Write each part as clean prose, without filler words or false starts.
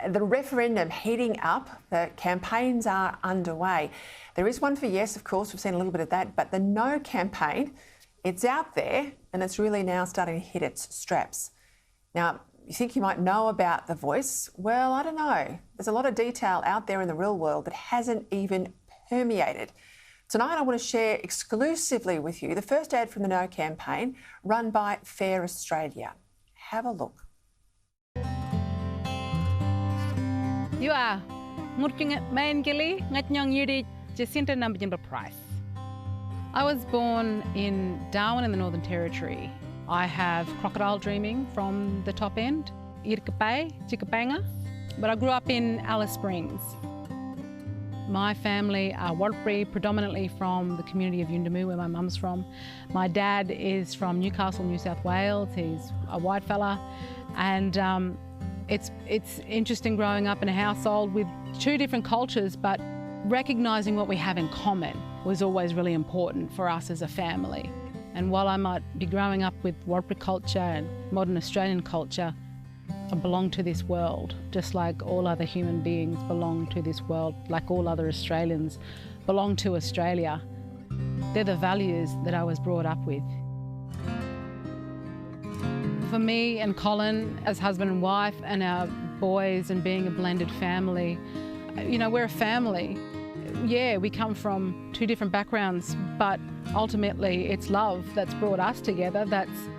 The referendum heating up, the campaigns are underway. There is one for yes, of course, we've seen a little bit of that, but the no campaign, it's out there and it's really now starting to hit its straps. Now, you think you might know about The Voice? Well, I don't know. There's a lot of detail out there in the real world that hasn't even permeated. Tonight I want to share exclusively with you the first ad from the No campaign run by Fair Australia. Have a look. You are Murkingat Maingili Ngatnyang Yudi Jacinta Nampijinpa Price. I was born in Darwin in the Northern Territory. I have crocodile dreaming from the top end, Irkapai, Chikapanga, but I grew up in Alice Springs. My family are Warlpiri, predominantly from the community of Yuendamu, where my mum's from. My dad is from Newcastle, New South Wales. He's a white fella, and it's interesting growing up in a household with two different cultures, but recognising what we have in common was always really important for us as a family. And while I might be growing up with Warlpiri culture and modern Australian culture, I belong to this world, just like all other human beings belong to this world, like all other Australians belong to Australia. They're the values that I was brought up with. For me and Colin, as husband and wife, and our boys, and being a blended family, you know, we're a family. Yeah, we come from two different backgrounds, but ultimately it's love that's brought us together, that's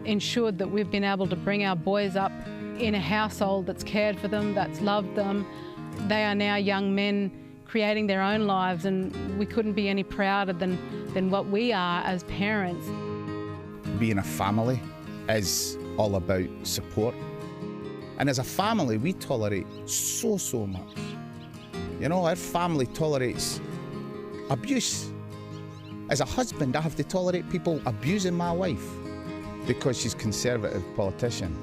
ensured that we've been able to bring our boys up in a household that's cared for them, that's loved them. They are now young men creating their own lives, and we couldn't be any prouder than what we are as parents. Being a family is all about support. And as a family, we tolerate so much. You know, our family tolerates abuse. As a husband, I have to tolerate people abusing my wife because she's a conservative politician.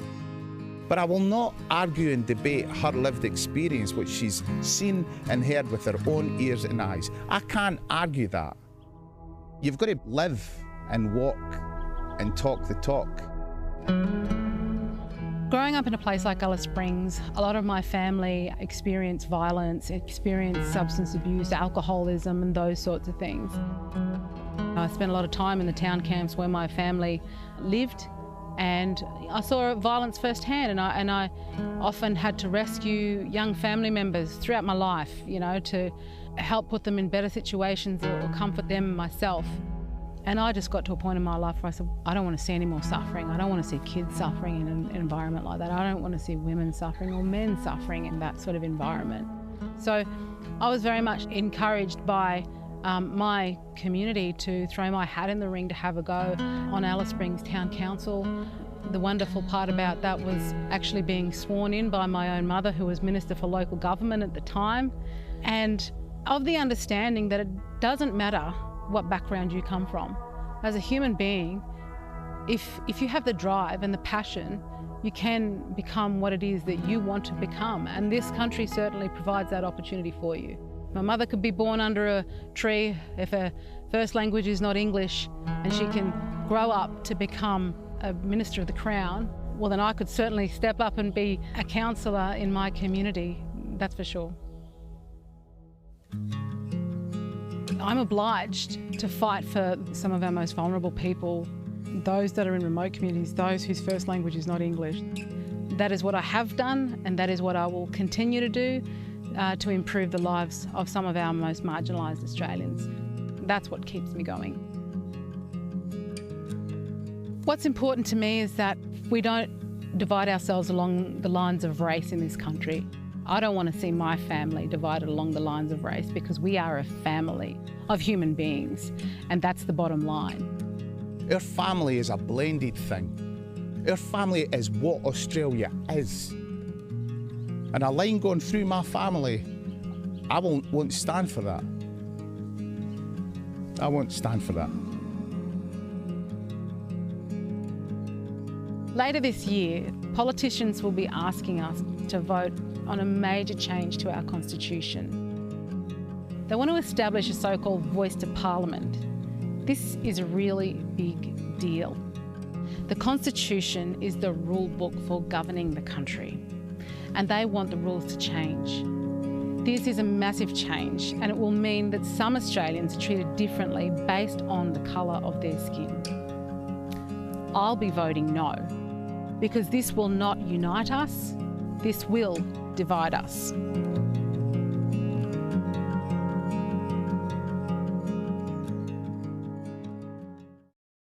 But I will not argue and debate her lived experience, which she's seen and heard with her own ears and eyes. I can't argue that. You've got to live and walk and talk the talk. Growing up in a place like Alice Springs, a lot of my family experienced violence, experienced substance abuse, alcoholism and those sorts of things. I spent a lot of time in the town camps where my family lived, and I saw violence firsthand, and I often had to rescue young family members throughout my life, you know, to help put them in better situations or comfort them myself. And I just got to a point in my life where I said, I don't want to see any more suffering. I don't want to see kids suffering in an environment like that. I don't want to see women suffering or men suffering in that sort of environment. So I was very much encouraged by my community to throw my hat in the ring to have a go on Alice Springs Town Council. The wonderful part about that was actually being sworn in by my own mother, who was Minister for Local Government at the time, and of the understanding that it doesn't matter what background you come from. As a human being, if you have the drive and the passion, you can become what it is that you want to become, and this country certainly provides that opportunity for you. My mother could be born under a tree if her first language is not English, and she can grow up to become a Minister of the Crown. Well, then I could certainly step up and be a councillor in my community, that's for sure. I'm obliged to fight for some of our most vulnerable people, those that are in remote communities, those whose first language is not English. That is what I have done, and that is what I will continue to do to improve the lives of some of our most marginalised Australians. That's what keeps me going. What's important to me is that we don't divide ourselves along the lines of race in this country. I don't want to see my family divided along the lines of race, because we are a family of human beings, and that's the bottom line. Our family is a blended thing. Our family is what Australia is. And a line going through my family, I won't stand for that. I won't stand for that. Later this year, politicians will be asking us to vote on a major change to our constitution. They want to establish a so-called voice to Parliament. This is a really big deal. The Constitution is the rule book for governing the country. and they want the rules to change. This is a massive change, and it will mean that some Australians are treated differently based on the colour of their skin. I'll be voting no, because this will not unite us, this will divide us.